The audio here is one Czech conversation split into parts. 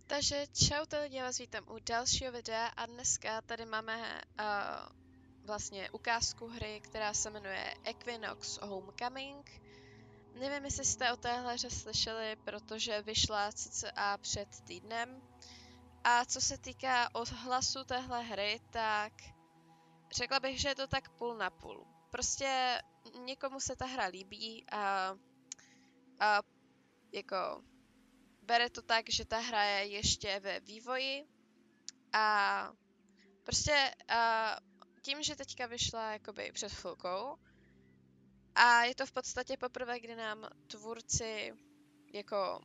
Takže čau lidi, já vás vítám u dalšího videa a dneska tady máme vlastně ukázku hry, která se jmenuje Equinox Homecoming. Nevím, jestli jste o téhle hře slyšeli, protože vyšla cca před týdnem. A co se týká odhlasu téhle hry, tak řekla bych, že je to tak půl na půl. Prostě někomu se ta hra líbí a jako bere to tak, že ta hra je ještě ve vývoji a prostě tím, že teďka vyšla jakoby před chvilkou a je to v podstatě poprvé, kdy nám tvůrci jako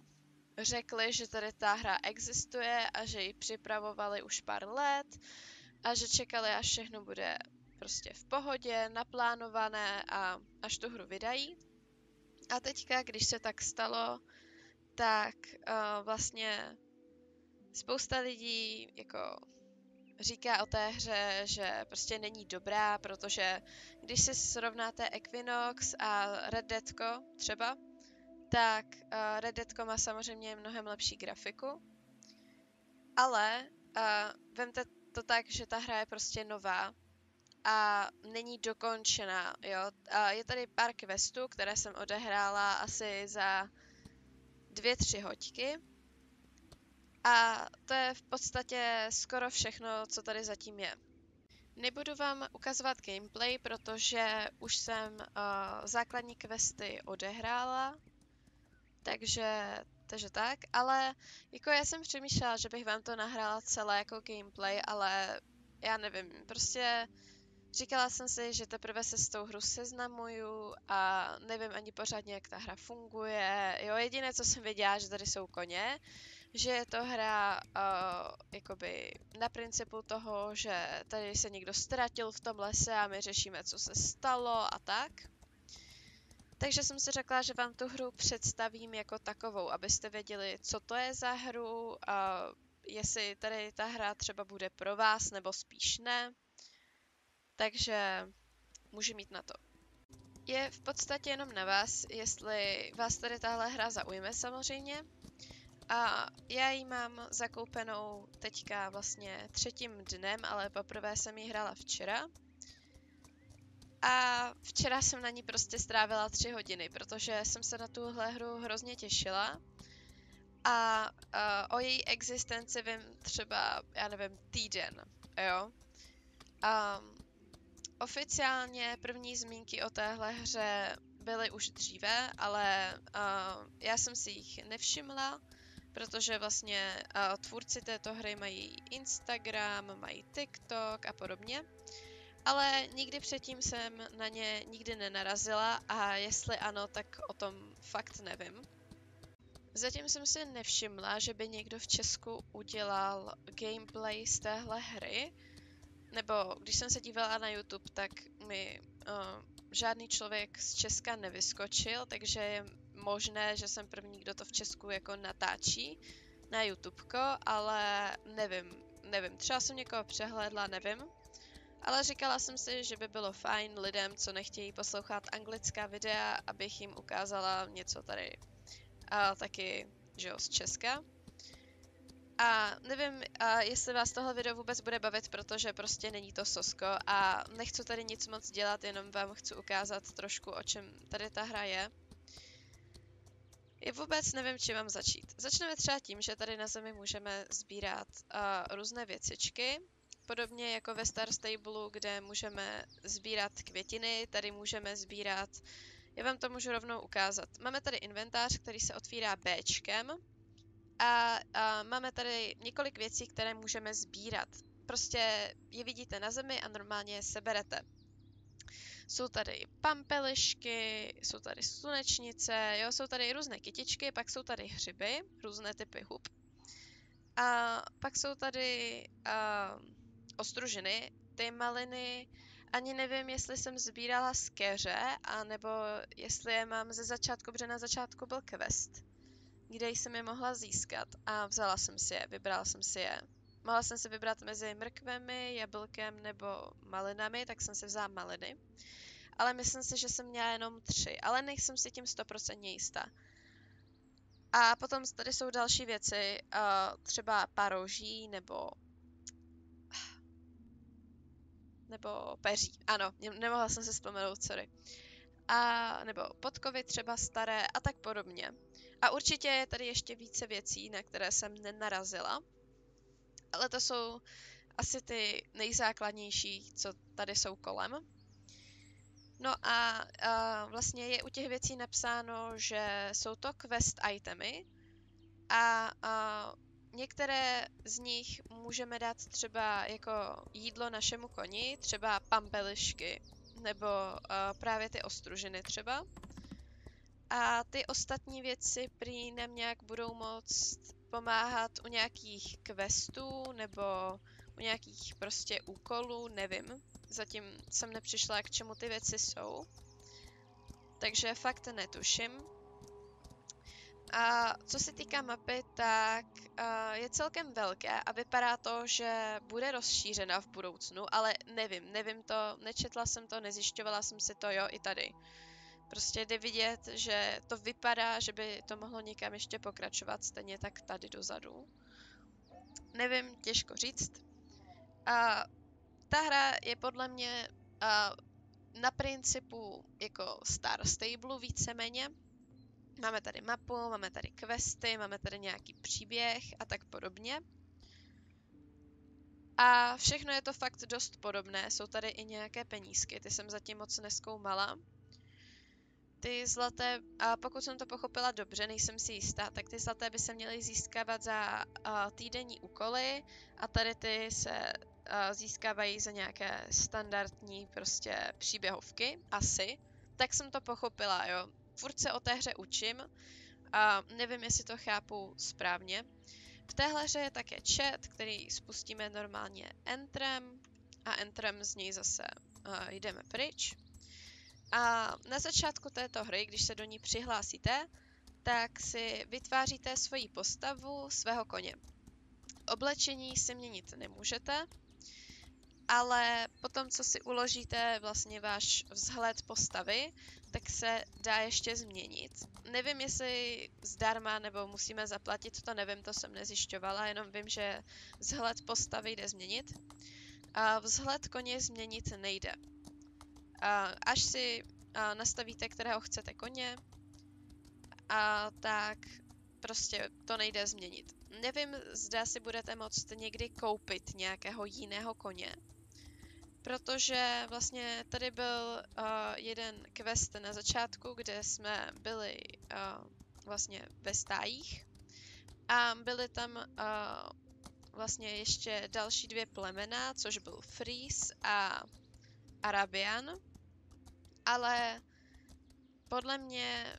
řekli, že tady ta hra existuje a že ji připravovali už pár let a že čekali, až všechno bude prostě v pohodě, naplánované a až tu hru vydají. A teďka, když se tak stalo, tak vlastně spousta lidí jako říká o té hře, že prostě není dobrá, protože když si srovnáte Equinox a Red Deadko třeba, tak Red Deadko má samozřejmě mnohem lepší grafiku, ale vemte to tak, že ta hra je prostě nová a není dokončená, jo. Je tady pár questů, které jsem odehrála asi za 2-3 hoďky. A to je v podstatě skoro všechno, co tady zatím je. Nebudu vám ukazovat gameplay, protože už jsem základní questy odehrála, takže tak, ale jako já jsem přemýšlela, že bych vám to nahrála celé jako gameplay, ale já nevím, prostě říkala jsem si, že teprve se s tou hru seznamuju a nevím ani pořádně, jak ta hra funguje. Jo, jediné, co jsem věděla, že tady jsou koně, že je to hra jakoby na principu toho, že tady se někdo ztratil v tom lese a my řešíme, co se stalo a tak. Takže jsem si řekla, že vám tu hru představím jako takovou, abyste věděli, co to je za hru, jestli tady ta hra třeba bude pro vás, nebo spíš ne. Takže může mít na to. Je v podstatě jenom na vás, jestli vás tady tahle hra zaujme samozřejmě. A já ji mám zakoupenou teďka vlastně 3. dnem, ale poprvé jsem ji hrála včera. A včera jsem na ní prostě strávila 3 hodiny, protože jsem se na tuhle hru hrozně těšila. A o její existenci vím třeba, já nevím, týden, jo. Oficiálně první zmínky o téhle hře byly už dříve, ale já jsem si jich nevšimla, protože vlastně tvůrci této hry mají Instagram, mají TikTok a podobně, ale nikdy předtím jsem na ně nikdy nenarazila a jestli ano, tak o tom fakt nevím. Zatím jsem si nevšimla, že by někdo v Česku udělal gameplay z téhle hry, nebo když jsem se dívala na YouTube, tak mi žádný člověk z Česka nevyskočil, takže je možné, že jsem první, kdo to v Česku jako natáčí na YouTubeko, ale nevím, třeba jsem někoho přehlédla, nevím. Ale říkala jsem si, že by bylo fajn lidem, co nechtějí poslouchat anglická videa, abych jim ukázala něco tady taky, že jo, z Česka. A nevím, jestli vás tohle video vůbec bude bavit, protože prostě není to sosko a nechci tady nic moc dělat, jenom vám chci ukázat trošku, o čem tady ta hra je. Vůbec nevím, čím mám začít. Začneme třeba tím, že tady na zemi můžeme sbírat různé věcičky, podobně jako ve Star Stable, kde můžeme sbírat květiny, tady můžeme sbírat, já vám to můžu rovnou ukázat. Máme tady inventář, který se otvírá Bčkem, a máme tady několik věcí, které můžeme sbírat. Prostě je vidíte na zemi a normálně je seberete. Jsou tady pampelišky, jsou tady slunečnice, jo, jsou tady různé kytičky, pak jsou tady hřiby, různé typy hub. A pak jsou tady ostružiny, ty maliny, ani nevím, jestli jsem sbírala z keře, anebo jestli je mám ze začátku, protože na začátku byl quest, kde jsem je mohla získat a vzala jsem si je, vybrala jsem si je. Mohla jsem si vybrat mezi mrkvemi, jablkem nebo malinami, tak jsem si vzala maliny. Ale myslím si, že jsem měla jenom 3, ale nejsem si tím 100% jistá. A potom tady jsou další věci, třeba paroží nebo peří. Ano, nemohla jsem se vzpomenout, sorry. A nebo podkovy třeba staré a tak podobně. A určitě je tady ještě více věcí, na které jsem nenarazila. Ale to jsou asi ty nejzákladnější, co tady jsou kolem. No a vlastně je u těch věcí napsáno, že jsou to quest itemy a některé z nich můžeme dát třeba jako jídlo našemu koni, třeba pampelišky, nebo právě ty ostružiny třeba. A ty ostatní věci prý nám nějak budou moct pomáhat u nějakých questů nebo u nějakých prostě úkolů, nevím. Zatím jsem nepřišla, k čemu ty věci jsou. Takže fakt netuším. A co se týká mapy, tak je celkem velké a vypadá to, že bude rozšířena v budoucnu, ale nevím to, nečetla jsem to, nezjišťovala jsem si to, jo, i tady. Prostě jde vidět, že to vypadá, že by to mohlo někam ještě pokračovat, stejně tak tady dozadu. Nevím, těžko říct. A ta hra je podle mě na principu jako Star Stable víceméně. Máme tady mapu, máme tady questy, máme tady nějaký příběh a tak podobně. A všechno je to fakt dost podobné, jsou tady i nějaké penízky, ty jsem zatím moc nezkoumala. Ty zlaté, a pokud jsem to pochopila dobře, nejsem si jistá, tak ty zlaté by se měly získávat za týdenní úkoly a tady ty se získávají za nějaké standardní prostě příběhovky, asi. Tak jsem to pochopila, jo. Furt se o té hře učím a nevím, jestli to chápu správně. V téhle hře je také chat, který spustíme normálně entrem a entrem z něj zase jdeme pryč. A na začátku této hry, když se do ní přihlásíte, tak si vytváříte svoji postavu svého koně. Oblečení si měnit nemůžete, ale potom, co si uložíte vlastně váš vzhled postavy, tak se dá ještě změnit. Nevím, jestli zdarma nebo musíme zaplatit, to nevím, to jsem nezjišťovala, jenom vím, že vzhled postavy jde změnit. A vzhled koně změnit nejde. Až si nastavíte, kterého chcete koně, tak prostě to nejde změnit. Nevím, zda si budete moct někdy koupit nějakého jiného koně, protože vlastně tady byl jeden quest na začátku, kde jsme byli vlastně ve stájích a byly tam vlastně ještě další dvě plemena, což byl Freeze a Arabian, ale podle mě,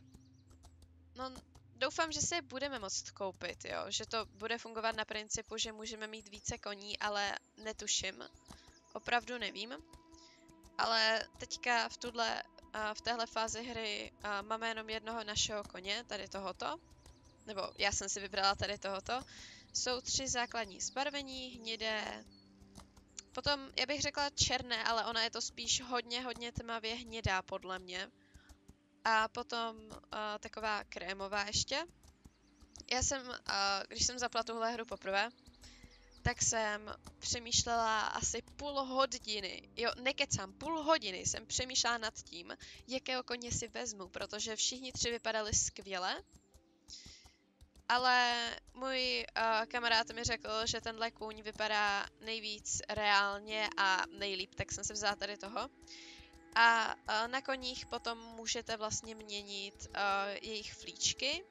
no doufám, že si je budeme moct koupit, jo, že to bude fungovat na principu, že můžeme mít více koní, ale netuším, opravdu nevím, ale teďka v téhle fázi hry máme jenom jednoho našeho koně, tady tohoto, nebo já jsem si vybrala tady tohoto. Jsou 3 základní zbarvení, hnědé, potom já bych řekla černé, ale ona je to spíš hodně tmavě hnědá podle mě. A potom taková krémová ještě. Já jsem, když jsem zapla tuhle hru poprvé, tak jsem přemýšlela asi půl hodiny, jo, nekecám, půl hodiny jsem přemýšlela nad tím, jakého koně si vezmu, protože všichni 3 vypadali skvěle. Ale můj kamarád mi řekl, že tenhle kůň vypadá nejvíc reálně a nejlíp, tak jsem se vzala tady toho. A na koních potom můžete vlastně měnit jejich flíčky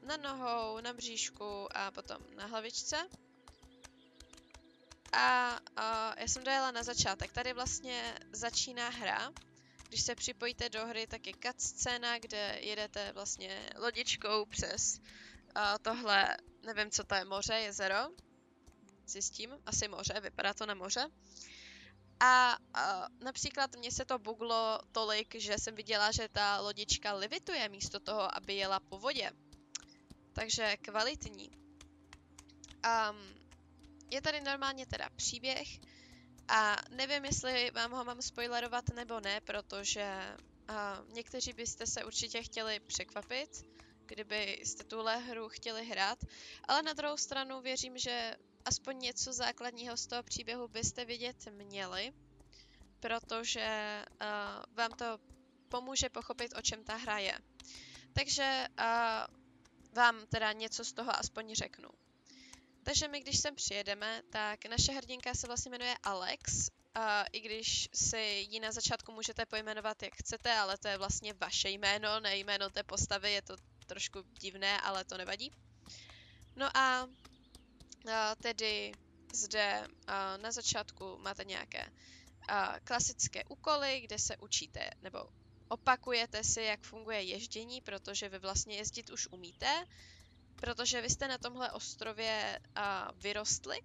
na nohou, na bříšku a potom na hlavičce. A já jsem dojela na začátek. Tady vlastně začíná hra. Když se připojíte do hry, tak je cutscéna, kde jedete vlastně lodičkou přes tohle, nevím, co to je, moře, jezero. Zjistím, asi moře, vypadá to na moře. A například mně se to buglo tolik, že jsem viděla, že ta lodička levituje místo toho, aby jela po vodě. Takže kvalitní. Je tady normálně teda příběh a nevím, jestli vám ho mám spoilerovat nebo ne, protože někteří byste se určitě chtěli překvapit. kdybyste tuhle hru chtěli hrát, ale na druhou stranu věřím, že aspoň něco základního z toho příběhu byste vidět měli, protože vám to pomůže pochopit, o čem ta hra je. Takže vám teda něco z toho aspoň řeknu. Takže my, když sem přijedeme, tak naše hrdinka se vlastně jmenuje Alex, i když si ji na začátku můžete pojmenovat jak chcete, ale to je vlastně vaše jméno, ne jméno té postavy, je to trošku divné, ale to nevadí. No a tedy zde na začátku máte nějaké klasické úkoly, kde se učíte, nebo opakujete si, jak funguje ježdění, protože vy vlastně jezdit už umíte, protože vy jste na tomhle ostrově vyrostli,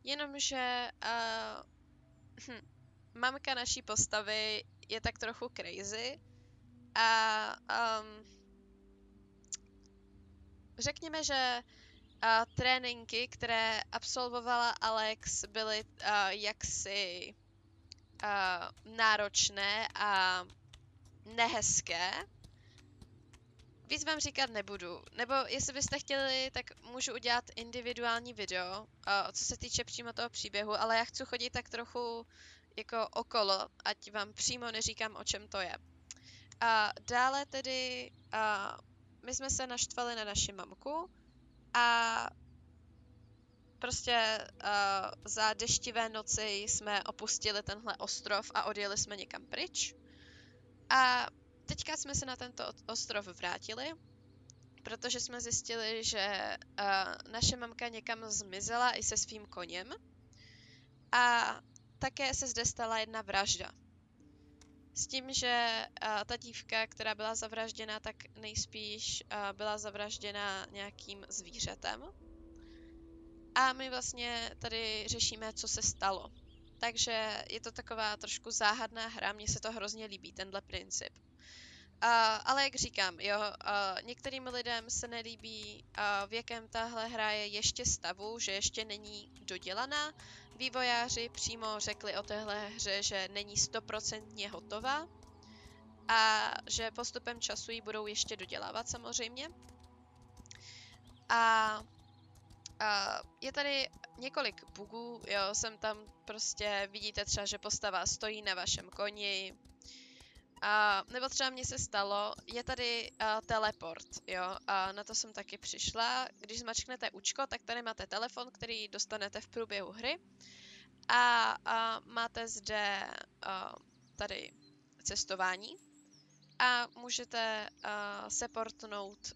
jenomže mamka naší postavy je tak trochu crazy a řekněme, že tréninky, které absolvovala Alex, byly jaksi náročné a nehezké. Víc vám říkat nebudu, nebo jestli byste chtěli, tak můžu udělat individuální video, co se týče přímo toho příběhu, ale já chci chodit tak trochu jako okolo, ať vám přímo neříkám, o čem to je. Dále tedy my jsme se naštvali na naši mamku a prostě za deštivé noci jsme opustili tenhle ostrov a odjeli jsme někam pryč. A teďka jsme se na tento ostrov vrátili, protože jsme zjistili, že naše mamka někam zmizela i se svým koněm. A také se zde stala jedna vražda. S tím, že ta dívka, která byla zavražděna, tak nejspíš byla zavražděna nějakým zvířetem. A my vlastně tady řešíme, co se stalo. Takže je to taková trošku záhadná hra, mně se to hrozně líbí, tenhle princip. Ale jak říkám, jo, některým lidem se nelíbí, v jakém tahle hra je ještě stavu, že ještě není dodělaná. Vývojáři přímo řekli o téhle hře, že není 100% hotová a že postupem času ji budou ještě dodělávat samozřejmě. A je tady několik bugů, jo, jsem tam prostě, vidíte třeba, že postava stojí na vašem koni, nebo třeba mně se stalo, je tady teleport, jo, a na to jsem taky přišla. Když zmačknete účko, tak tady máte telefon, který dostanete v průběhu hry a máte zde tady cestování a můžete se portnout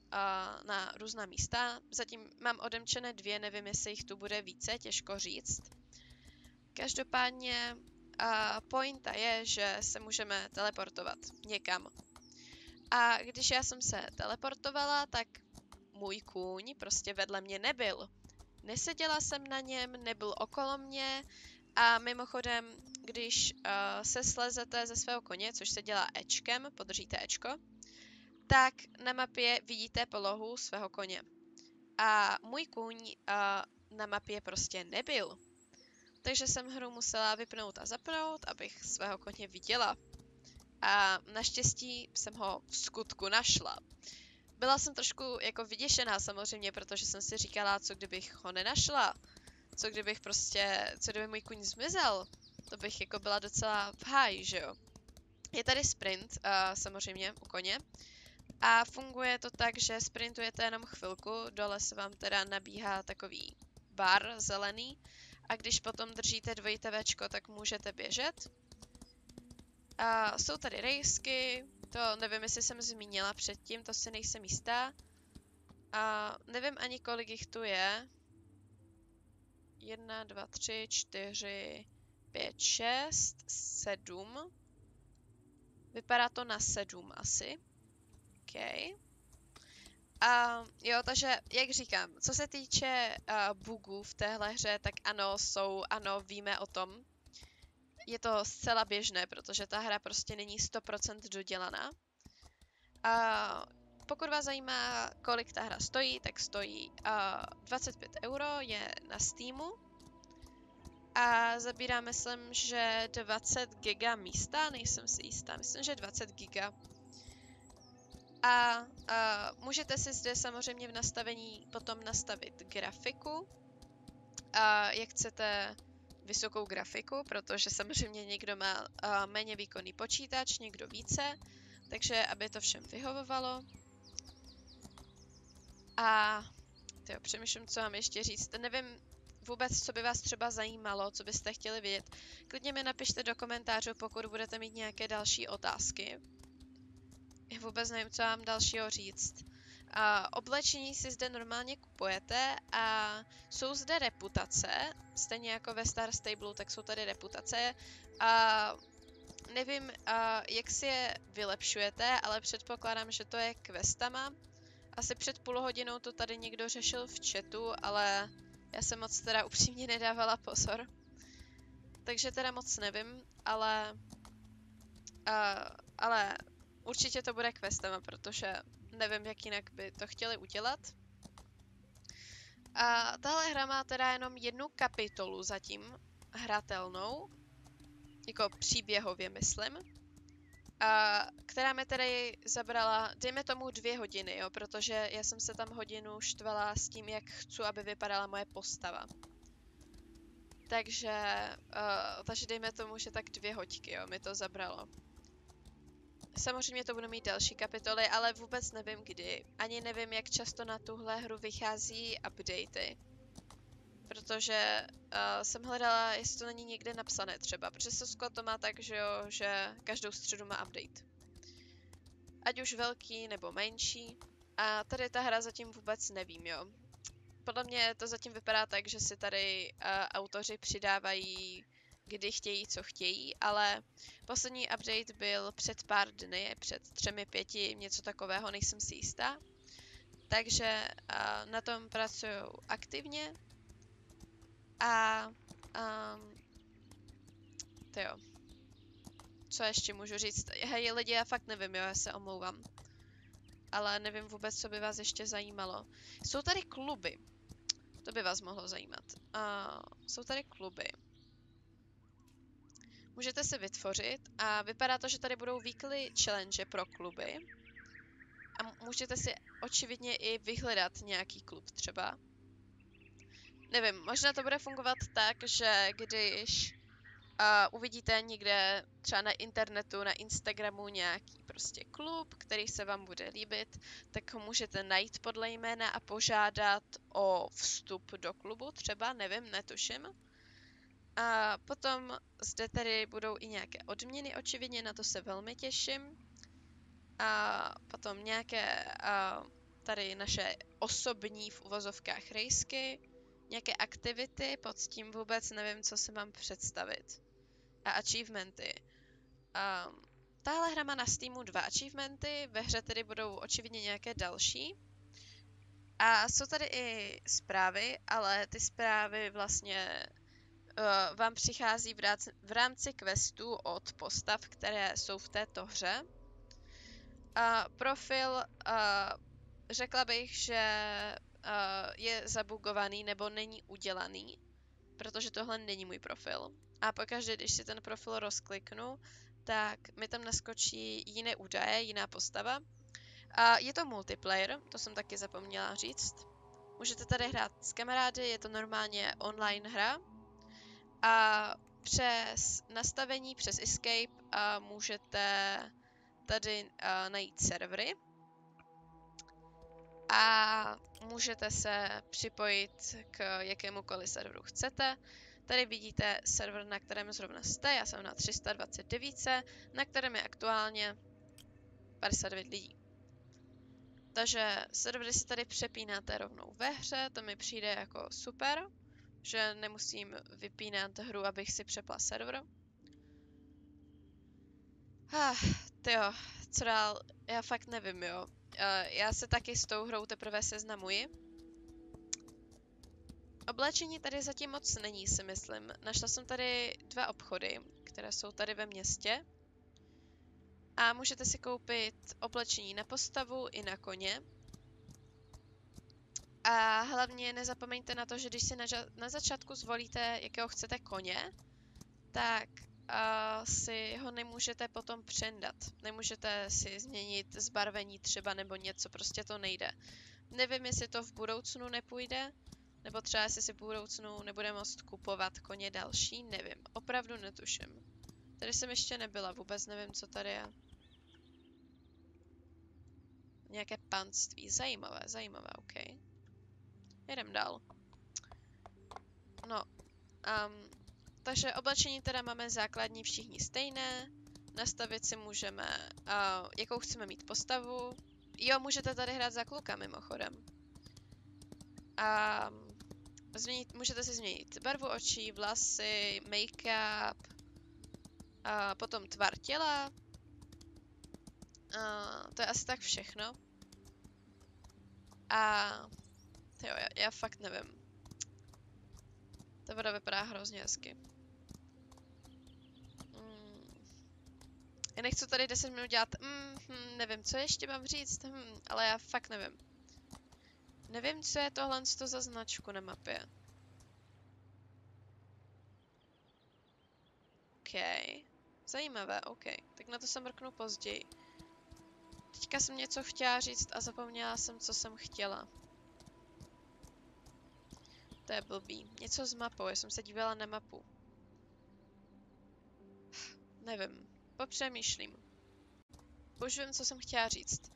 na různá místa. Zatím mám odemčené 2, nevím, jestli jich tu bude více, těžko říct. Každopádně pointa je, že se můžeme teleportovat někam. A když já jsem se teleportovala, tak můj kůň prostě vedle mě nebyl. Neseděla jsem na něm, nebyl okolo mě a mimochodem, když se slezete ze svého koně, což se dělá Ečkem, podržíte Ečko, tak na mapě vidíte polohu svého koně. A můj kůň na mapě prostě nebyl. Takže jsem hru musela vypnout a zapnout, abych svého koně viděla. A naštěstí jsem ho v skutku našla. Byla jsem trošku jako vyděšená samozřejmě, protože jsem si říkala, co kdybych ho nenašla. Co kdyby můj kůň zmizel. To bych jako byla docela v háji, že jo. Je tady sprint, samozřejmě u koně. A funguje to tak, že sprintujete jenom chvilku, dole se vám teda nabíhá takový bar zelený. A když potom držíte 2Včko, tak můžete běžet. Jsou tady rejsky, to nevím, jestli jsem zmínila předtím, to si nejsem jistá. Nevím ani, kolik jich tu je. 1, 2, 3, 4, 5, 6, 7. Vypadá to na 7 asi. OK. Jo, takže, jak říkám, co se týče bugů v téhle hře, tak ano, víme o tom. Je to zcela běžné, protože ta hra prostě není 100% dodělaná. Pokud vás zajímá, kolik ta hra stojí, tak stojí 25 €, je na Steamu. A zabírá, myslím, že 20 GB místa, nejsem si jistá, myslím, že 20 GB. A můžete si zde samozřejmě v nastavení potom nastavit grafiku. A jak chcete vysokou grafiku, protože samozřejmě někdo má méně výkonný počítač, někdo více, takže aby to všem vyhovovalo. A tyjo, přemýšlím, co mám ještě říct. Nevím vůbec, co by vás třeba zajímalo, co byste chtěli vědět. Klidně mi napište do komentářů, pokud budete mít nějaké další otázky. Já vůbec nevím, co mám dalšího říct. Oblečení si zde normálně kupujete a jsou zde reputace, stejně jako ve Star Stable, tak jsou tady reputace. Nevím, jak si je vylepšujete, ale předpokládám, že to je questama. Asi před půl hodinou to tady někdo řešil v chatu, ale já jsem moc teda upřímně nedávala pozor. Takže teda moc nevím, ale určitě to bude questama, protože nevím, jak jinak by to chtěli udělat. A tahle hra má teda jenom jednu kapitolu zatím hratelnou, jako příběhově myslím, která mi tedy zabrala, dejme tomu 2 hodiny, jo, protože já jsem se tam hodinu štvala s tím, jak chci, aby vypadala moje postava. Takže dejme tomu, že tak 2 hoďky, jo, mi to zabralo. Samozřejmě to budu mít další kapitoly, ale vůbec nevím kdy. Ani nevím, jak často na tuhle hru vychází updaty. Protože jsem hledala, jestli to není někde napsané třeba. Protože Sosko to má tak, že jo, že každou středu má update. Ať už velký nebo menší. A tady ta hra zatím vůbec nevím, jo. Podle mě to zatím vypadá tak, že si tady autoři přidávají kdy chtějí, co chtějí, ale poslední update byl před pár dny, před 3-5, něco takového, nejsem si jistá. Takže na tom pracují aktivně a tyjo, co ještě můžu říct? Hej lidi, já fakt nevím, jo, já se omlouvám. Ale nevím vůbec, co by vás ještě zajímalo. Jsou tady kluby. To by vás mohlo zajímat. Jsou tady kluby. Můžete se vytvořit a vypadá to, že tady budou weekly challenge pro kluby. A můžete si očividně i vyhledat nějaký klub třeba. Nevím, možná to bude fungovat tak, že když uvidíte někde třeba na internetu, na Instagramu nějaký prostě klub, který se vám bude líbit, tak ho můžete najít podle jména a požádat o vstup do klubu třeba, nevím, netuším. A potom zde tady budou i nějaké odměny, očividně na to se velmi těším. A potom nějaké tady naše osobní v uvozovkách rejsky, nějaké aktivity, pod tím vůbec nevím, co se mám představit. A achievementy. Tahle hra má na Steamu 2 achievementy, ve hře tedy budou očividně nějaké další. A jsou tady i zprávy, ale ty zprávy vlastně vám přichází v rámci questů od postav, které jsou v této hře. Profil, řekla bych, že je zabugovaný nebo není udělaný, protože tohle není můj profil. A pokaždé, když si ten profil rozkliknu, tak mi tam naskočí jiné údaje, jiná postava. Je to multiplayer, to jsem taky zapomněla říct. Můžete tady hrát s kamarády, je to normálně online hra. A přes nastavení, přes escape můžete tady najít servery. A můžete se připojit k jakémukoliv serveru chcete. Tady vidíte server, na kterém zrovna jste, já jsem na 329, na kterém je aktuálně 59 lidí. Takže servery si tady přepínáte rovnou ve hře, to mi přijde jako super, že nemusím vypínat hru, abych si přepla server. Tyjo, co dál? Já fakt nevím, jo. Já se taky s tou hrou teprve seznamuji. Oblečení tady zatím moc není, si myslím. Našla jsem tady 2 obchody, které jsou tady ve městě. A můžete si koupit oblečení na postavu i na koně. A hlavně nezapomeňte na to, že když si na začátku zvolíte, jakého chcete koně, tak si ho nemůžete potom přendat. Nemůžete si změnit zbarvení třeba nebo něco, prostě to nejde. Nevím, jestli to v budoucnu nepůjde, nebo třeba jestli si v budoucnu nebude moct kupovat koně další, nevím. Opravdu netuším. Tady jsem ještě nebyla, vůbec nevím, co tady je. Nějaké panství, zajímavé, OK. Jedem dál. No, takže oblečení teda máme základní všichni stejné. Nastavit si můžeme, jakou chceme mít postavu. Jo, můžete tady hrát za kluka mimochodem. Můžete si změnit barvu očí, vlasy, make-up, potom tvar těla. To je asi tak všechno. A jo, já fakt nevím. Ta voda vypadá hrozně hezky. Já nechci tady 10 minut dělat, nevím, co ještě mám říct, ale já fakt nevím. Nevím, co je tohle za značku na mapě. OK. Zajímavé, OK. Tak na to se mrknu později. Teďka jsem něco chtěla říct a zapomněla jsem, co jsem chtěla. To je blbý. Něco s mapou, já jsem se dívala na mapu. Nevím. Popřemýšlím. Už vím, co jsem chtěla říct.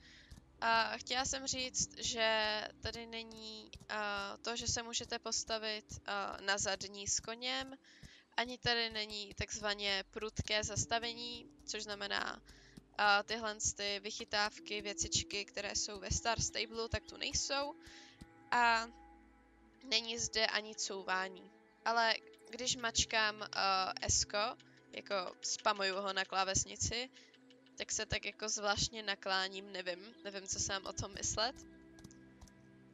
Chtěla jsem říct, že tady není to, že se můžete postavit na zadní s koněm, ani tady není takzvaně prudké zastavení, což znamená tyhle ty vychytávky, věcičky, které jsou ve Star Stable, tak tu nejsou. A není zde ani couvání. Ale když mačkám S-ko, jako spamuju ho na klávesnici, tak se tak jako zvláštně nakláním, nevím, co se mám o tom myslet.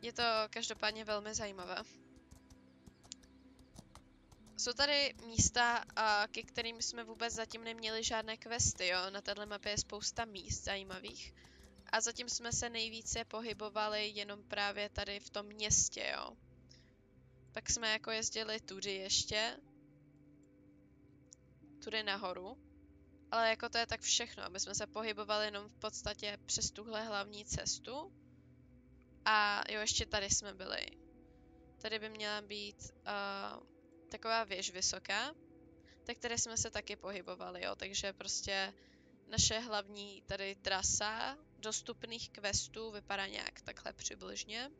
Je to každopádně velmi zajímavé. Jsou tady místa, ke kterým jsme vůbec zatím neměli žádné questy, jo? Na této mapě je spousta míst zajímavých. A zatím jsme se nejvíce pohybovali jenom právě tady v tom městě, jo? Pak jsme jako jezdili tudy ještě. Tudy nahoru. Ale jako to je tak všechno. My jsme se pohybovali jenom v podstatě přes tuhle hlavní cestu. A jo, ještě tady jsme byli. Tady by měla být taková věž vysoká, tak tady jsme se taky pohybovali, jo. Takže prostě naše hlavní tady trasa dostupných questů vypadá nějak takhle přibližně.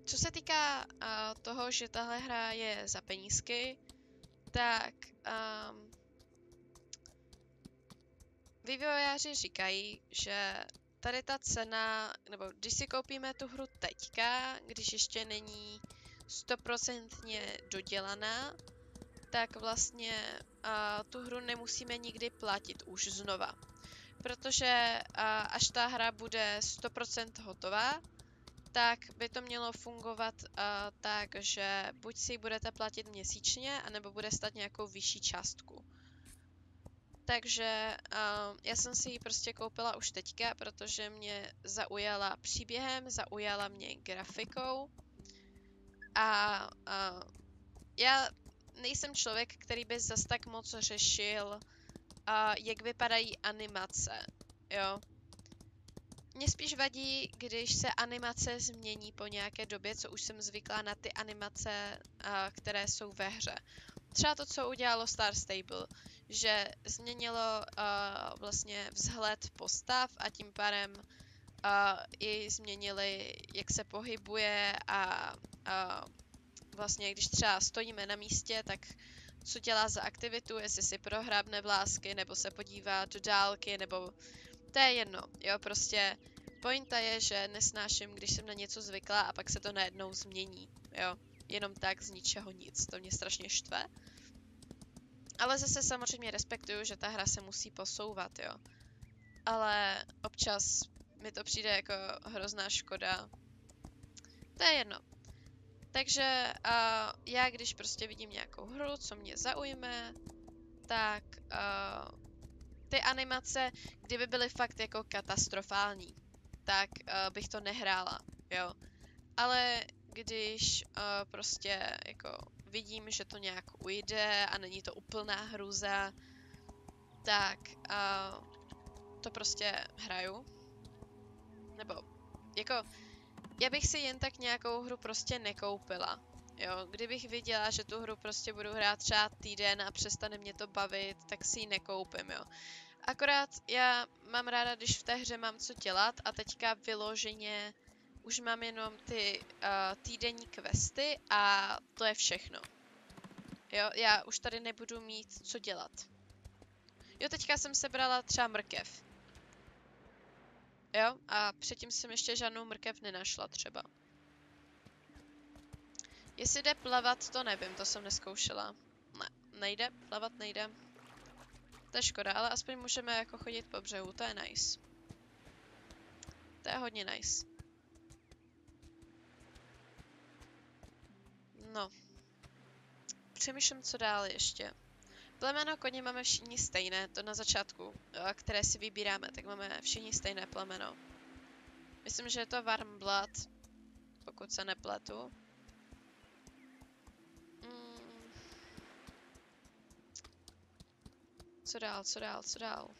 Co se týká toho, že tahle hra je za penízky, tak vývojáři říkají, že tady ta cena, nebo když si koupíme tu hru teďka, když ještě není 100% dodělaná, tak vlastně tu hru nemusíme nikdy platit už znova. Protože až ta hra bude 100% hotová, tak by to mělo fungovat tak, že buď si ji budete platit měsíčně, anebo bude stát nějakou vyšší částku. Takže já jsem si ji prostě koupila už teďka, protože mě zaujala příběhem, zaujala mě grafikou. A já nejsem člověk, který by zas tak moc řešil, jak vypadají animace, jo. Mně spíš vadí, když se animace změní po nějaké době, co už jsem zvyklá na ty animace, které jsou ve hře. Třeba to, co udělalo Star Stable, že změnilo vlastně vzhled postav a tím pádem i změnili, jak se pohybuje a vlastně když třeba stojíme na místě, tak co dělá za aktivitu, jestli si prohrábne vlásky, nebo se podívá do dálky, nebo to je jedno, jo, prostě pointa je, že nesnáším, když jsem na něco zvyklá a pak se to najednou změní, jo, jenom tak z ničeho nic, to mě strašně štve. Ale zase samozřejmě respektuju, že ta hra se musí posouvat, jo. Ale občas mi to přijde jako hrozná škoda. To je jedno. Takže já, když prostě vidím nějakou hru, co mě zaujme, tak ty animace, kdyby byly fakt jako katastrofální, tak bych to nehrála, jo. Ale když prostě jako vidím, že to nějak ujde a není to úplná hrůza, tak to prostě hraju. Nebo jako, já bych si jen tak nějakou hru prostě nekoupila. Jo, kdybych viděla, že tu hru prostě budu hrát třeba týden a přestane mě to bavit, tak si ji nekoupím, jo. Akorát já mám ráda, když v té hře mám co dělat a teďka vyloženě už mám jenom ty týdenní questy a to je všechno. Jo, já už tady nebudu mít co dělat. Jo, teďka jsem sebrala třeba mrkev. Jo, a předtím jsem ještě žádnou mrkev nenašla třeba. Jestli jde plavat, to nevím, to jsem neskoušela. Ne, nejde, plavat nejde. To je škoda, ale aspoň můžeme jako chodit po břehu, to je nice. To je hodně nice. No. Přemýšlím, co dál ještě. Plemeno koně máme všichni stejné, to na začátku, které si vybíráme, tak máme všichni stejné plemeno. Myslím, že je to Warmblood, pokud se nepletu. Co dál, co dál, co dál?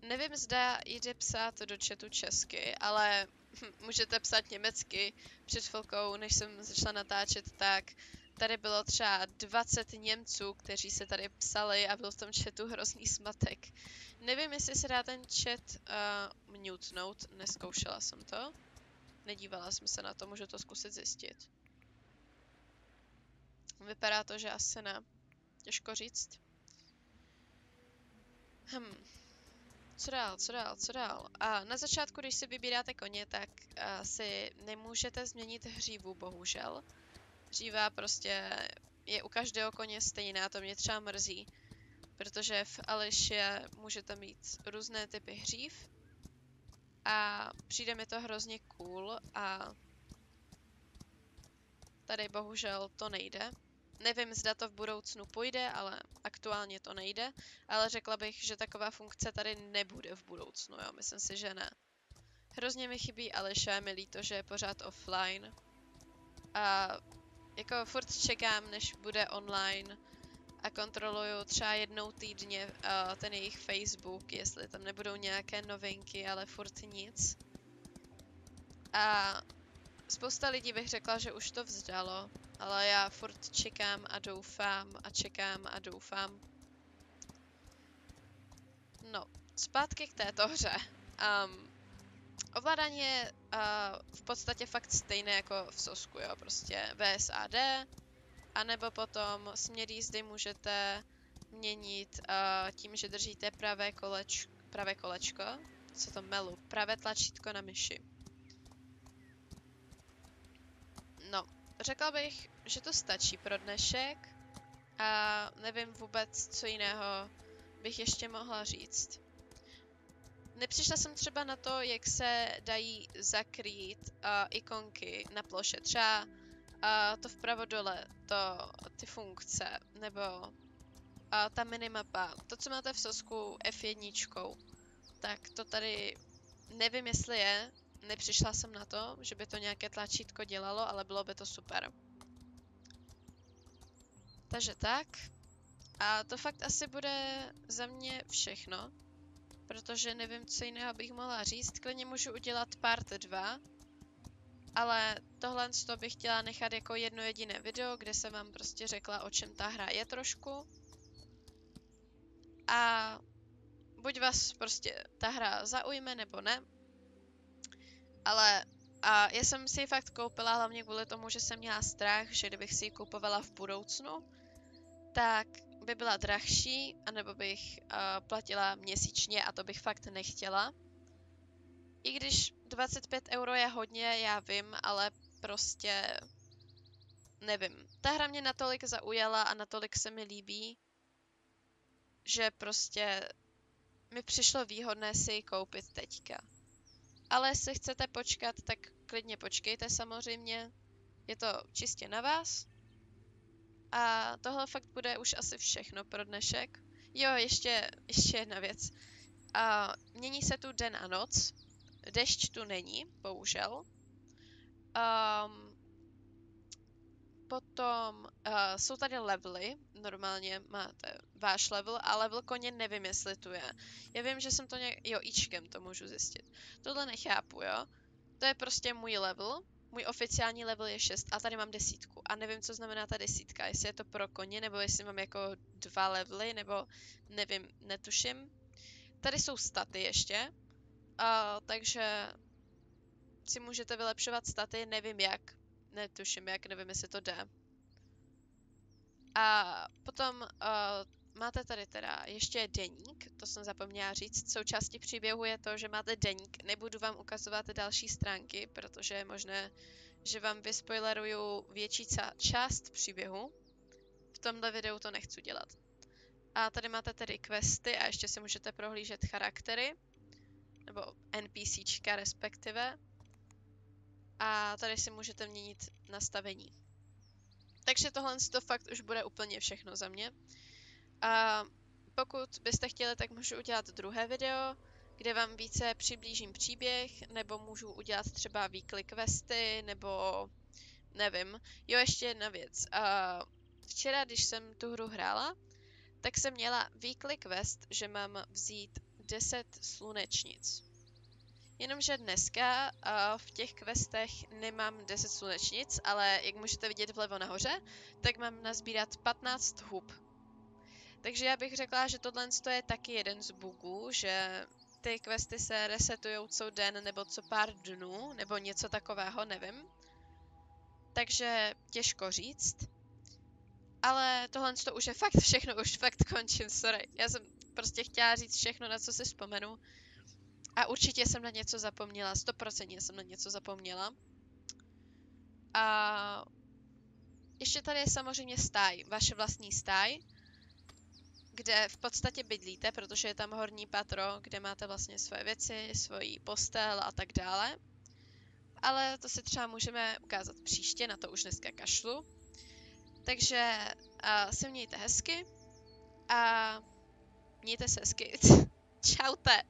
Nevím, zda jde psát do chatu česky, ale můžete psát německy. Před chvilkou, než jsem začala natáčet, tak tady bylo třeba 20 Němců, kteří se tady psali a byl v tom chatu hrozný smatek. Nevím, jestli se dá ten chat mutenout, neskoušela jsem to. Nedívala jsem se na to, můžu to zkusit zjistit. Vypadá to, že asi ne. Těžko říct. Co dál, co dál, co dál? A na začátku, když si vybíráte koně, tak si nemůžete změnit hřívu, bohužel. Hříva prostě je u každého koně stejná, to mě třeba mrzí. Protože v Alešě můžete mít různé typy hřív. A přijde mi to hrozně cool a tady bohužel to nejde. Nevím, zda to v budoucnu půjde, ale aktuálně to nejde. Ale řekla bych, že taková funkce tady nebude v budoucnu, jo, myslím si, že ne. Hrozně mi chybí Aleša, mi líto, že je pořád offline. A jako furt čekám, než bude online a kontroluju třeba jednou týdně ten jejich Facebook, jestli tam nebudou nějaké novinky, ale furt nic. A spousta lidí bych řekla, že už to vzdalo, ale já furt čekám a doufám a čekám a doufám. No, zpátky k této hře. Ovládání je v podstatě fakt stejné jako v Sosku, jo, prostě VSAD, anebo potom směr jízdy můžete měnit tím, že držíte pravé kolečko, co to melu, pravé tlačítko na myši. No, řekla bych, že to stačí pro dnešek a nevím vůbec, co jiného bych ještě mohla říct. Nepřišla jsem třeba na to, jak se dají zakrýt ikonky na ploše. Třeba to vpravo dole, ty funkce, nebo ta minimapa. To, co máte v Sosku F1, tak to tady nevím, jestli je. Nepřišla jsem na to, že by to nějaké tlačítko dělalo, ale bylo by to super. Takže tak. A to fakt asi bude za mě všechno. Protože nevím, co jiného bych mohla říct. Klidně můžu udělat part 2. Ale tohle bych chtěla nechat jako jedno jediné video, kde jsem vám prostě řekla, o čem ta hra je trošku. A buď vás prostě ta hra zaujme, nebo ne. Ale já jsem si ji fakt koupila hlavně kvůli tomu, že jsem měla strach, že kdybych si ji kupovala v budoucnu, tak by byla drahší, anebo bych platila měsíčně a to bych fakt nechtěla. I když 25 € je hodně, já vím, ale prostě nevím. Ta hra mě natolik zaujala a natolik se mi líbí, že prostě mi přišlo výhodné si ji koupit teďka. Ale jestli chcete počkat, tak klidně počkejte samozřejmě. Je to čistě na vás. A tohle fakt bude už asi všechno pro dnešek. Jo, ještě jedna věc. Mění se tu den a noc. Dešť tu není, bohužel. potom jsou tady levely, normálně máte váš level a level koně nevím, jestli tu je. Já vím, že jsem to jo, ičkem to můžu zjistit. Tohle nechápu, jo. To je prostě můj level, můj oficiální level je 6 a tady mám 10. A nevím, co znamená ta 10, jestli je to pro koně, nebo jestli mám jako 2 levely, nebo nevím, netuším. Tady jsou staty ještě, takže si můžete vylepšovat staty, nevím jak, netuším jak, nevím, jestli to jde. A potom máte tady teda ještě deník, to jsem zapomněla říct. Součástí příběhu je to, že máte deník. Nebudu vám ukazovat další stránky, protože je možné, že vám vyspoileruju větší část příběhu. V tomhle videu to nechci dělat. A tady máte tedy questy a ještě si můžete prohlížet charaktery, nebo NPCčka respektive. A tady si můžete měnit nastavení. Takže tohle to fakt už bude úplně všechno za mě. A pokud byste chtěli, tak můžu udělat druhé video, kde vám více přiblížím příběh, nebo můžu udělat třeba weekly questy, nebo nevím. Jo, ještě jedna věc. Včera, když jsem tu hru hrála, tak jsem měla weekly quest, že mám vzít 10 slunečnic. Jenomže dneska v těch questech nemám 10 slunečnic, ale jak můžete vidět vlevo nahoře, tak mám nazbírat 15 hub. Takže já bych řekla, že tohle je taky jeden z bugů, že ty questy se resetujou co den nebo co pár dnů, nebo něco takového, nevím. Takže těžko říct. Ale tohle to už je fakt všechno, už fakt končím, sorry. Já jsem prostě chtěla říct všechno, na co si vzpomenu. A určitě jsem na něco zapomněla, 100% jsem na něco zapomněla. A ještě tady je samozřejmě stáj, vaše vlastní stáj, kde v podstatě bydlíte, protože je tam horní patro, kde máte vlastně svoje věci, svoji postel a tak dále. Ale to si třeba můžeme ukázat příště, na to už dneska kašlu. Takže se mějte hezky a mějte se hezky. Čaute.